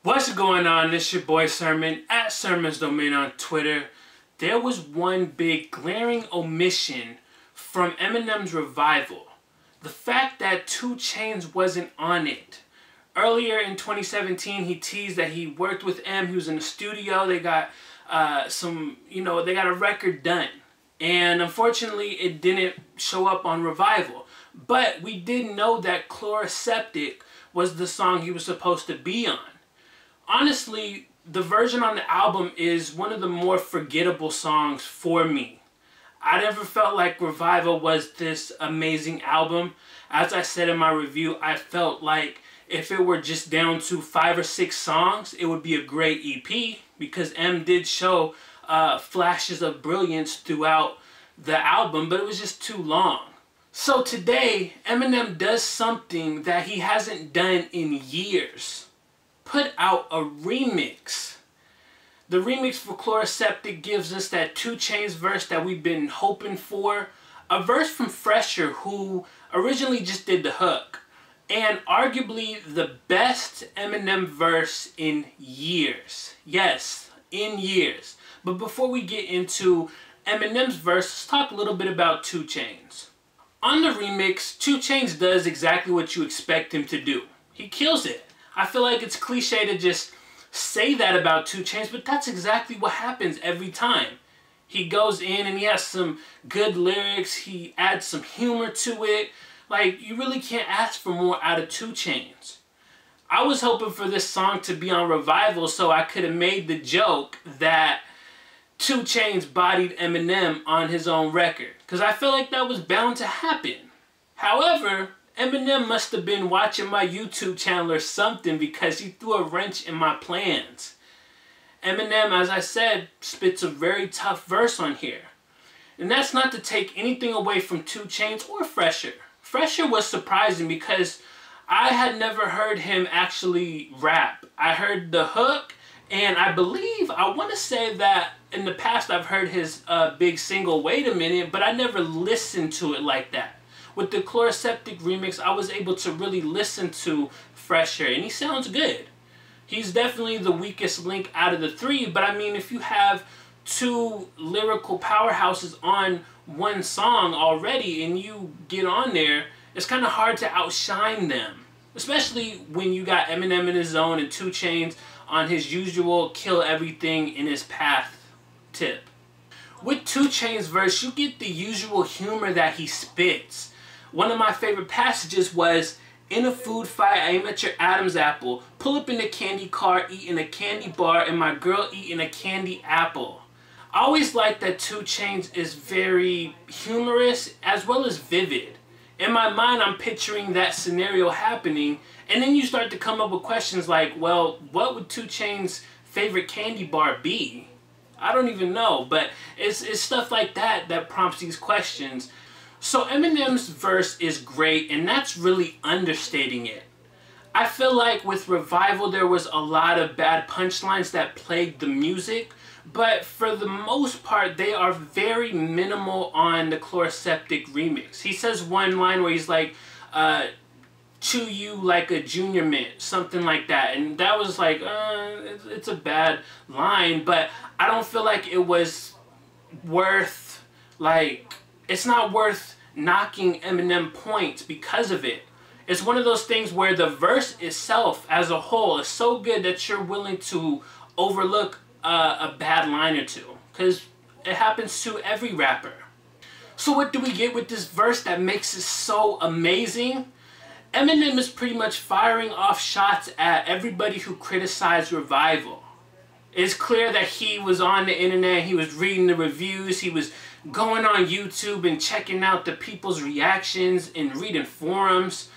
What's going on? It's your boy Sermon at Sermon's Domain on Twitter. There was one big glaring omission from Eminem's Revival. The fact that 2 Chainz wasn't on it. Earlier in 2017, he teased that he worked with M. He was in the studio. They got they got a record done. And unfortunately, it didn't show up on Revival. But we did know that Chloraseptic was the song he was supposed to be on. Honestly, the version on the album is one of the more forgettable songs for me. I never felt like Revival was this amazing album. As I said in my review, I felt like if it were just down to 5 or 6 songs, it would be a great EP because M did show flashes of brilliance throughout the album, but it was just too long. So today, Eminem does something that he hasn't done in years. Put out a remix. The remix for Chloraseptic gives us that 2 Chainz verse that we've been hoping for. A verse from Phresher, who originally just did the hook. And arguably the best Eminem verse in years. Yes, in years. But before we get into Eminem's verse, let's talk a little bit about 2 Chainz. On the remix, 2 Chainz does exactly what you expect him to do. He kills it. I feel like it's cliche to just say that about 2 Chainz, but that's exactly what happens every time. He goes in and he has some good lyrics, he adds some humor to it. Like, you really can't ask for more out of 2 Chainz. I was hoping for this song to be on Revival so I could have made the joke that 2 Chainz bodied Eminem on his own record, because I feel like that was bound to happen. However, Eminem must have been watching my YouTube channel or something because he threw a wrench in my plans. Eminem, as I said, spits a very tough verse on here. And that's not to take anything away from 2 Chainz or Phresher. Phresher was surprising because I had never heard him actually rap. I heard the hook, and I want to say that in the past I've heard his big single, Wait a Minute, but I never listened to it like that. With the Chloraseptic remix, I was able to really listen to Phresher, and he sounds good. He's definitely the weakest link out of the 3, but I mean, if you have 2 lyrical powerhouses on one song already and you get on there, it's kind of hard to outshine them. Especially when you got Eminem in his zone and 2 Chainz on his usual kill everything in his path tip. With 2 Chainz verse, you get the usual humor that he spits. One of my favorite passages was, "In a food fight, I aim at your Adam's apple. Pull up in a candy car, eating a candy bar, and my girl eating a candy apple." I always like that 2 Chainz is very humorous as well as vivid. In my mind, I'm picturing that scenario happening, and then you start to come up with questions like, well, what would 2 Chainz' favorite candy bar be? I don't even know, but it's stuff like that that prompts these questions. So Eminem's verse is great, and that's really understating it. I feel like with Revival there was a lot of bad punchlines that plagued the music, but for the most part they are very minimal on the Chloraseptic remix. He says one line where he's like, "chew you like a junior mint," something like that, and that was like, it's a bad line, but I don't feel like it was worth, like, it's not worth knocking Eminem points because of it. It's one of those things where the verse itself as a whole is so good that you're willing to overlook a bad line or two, because it happens to every rapper. So what do we get with this verse that makes it so amazing? Eminem is pretty much firing off shots at everybody who criticized Revival. It's clear that he was on the internet, he was reading the reviews, he was going on YouTube and checking out the people's reactions and reading forums.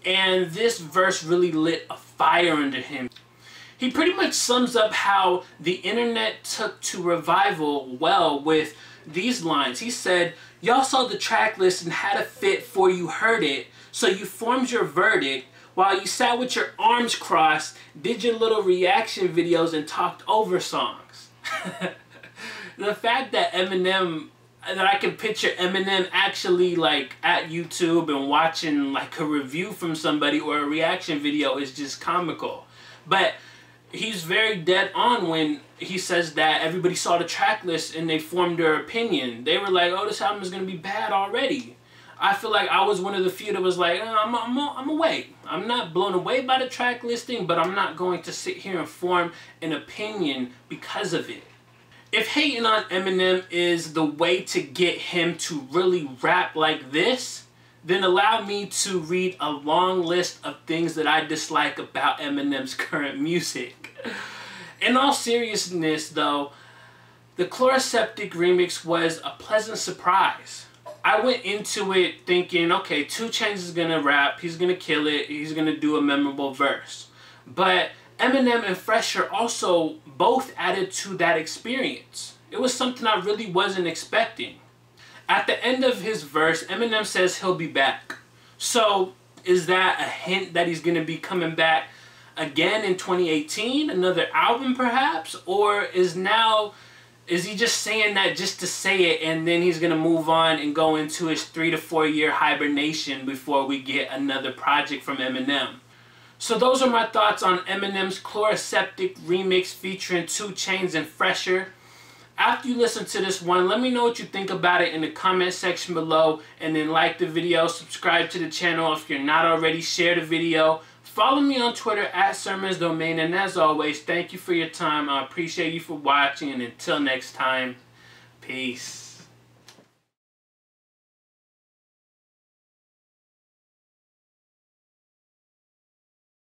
And this verse really lit a fire under him. He pretty much sums up how the internet took to Revival well with these lines. He said, "Y'all saw the track list and had a fit for you heard it, so you formed your verdict. While you sat with your arms crossed, did your little reaction videos and talked over songs." The fact that I can picture Eminem actually like at YouTube and watching like a review from somebody or a reaction video is just comical. But he's very dead on when he says that everybody saw the track list and they formed their opinion. They were like, oh, this album is going to be bad already. I feel like I was one of the few that was like, I'm away. I'm not blown away by the track listing, but I'm not going to sit here and form an opinion because of it. If hating on Eminem is the way to get him to really rap like this, then allow me to read a long list of things that I dislike about Eminem's current music. In all seriousness though, the Chloraseptic remix was a pleasant surprise. I went into it thinking, okay, 2 Chainz is gonna rap, he's gonna kill it, he's gonna do a memorable verse. But Eminem and Phresher also both added to that experience. It was something I really wasn't expecting. At the end of his verse, Eminem says he'll be back. So, is that a hint that he's gonna be coming back again in 2018? Another album perhaps? Or is he just saying that just to say it and then he's going to move on and go into his 3 to 4 year hibernation before we get another project from Eminem? So those are my thoughts on Eminem's Chloraseptic remix featuring 2 Chainz and Phresher. After you listen to this one, let me know what you think about it in the comment section below, and then like the video, subscribe to the channel if you're not already, share the video. Follow me on Twitter at @SermonsDomain, and as always, thank you for your time. I appreciate you for watching, and until next time, peace.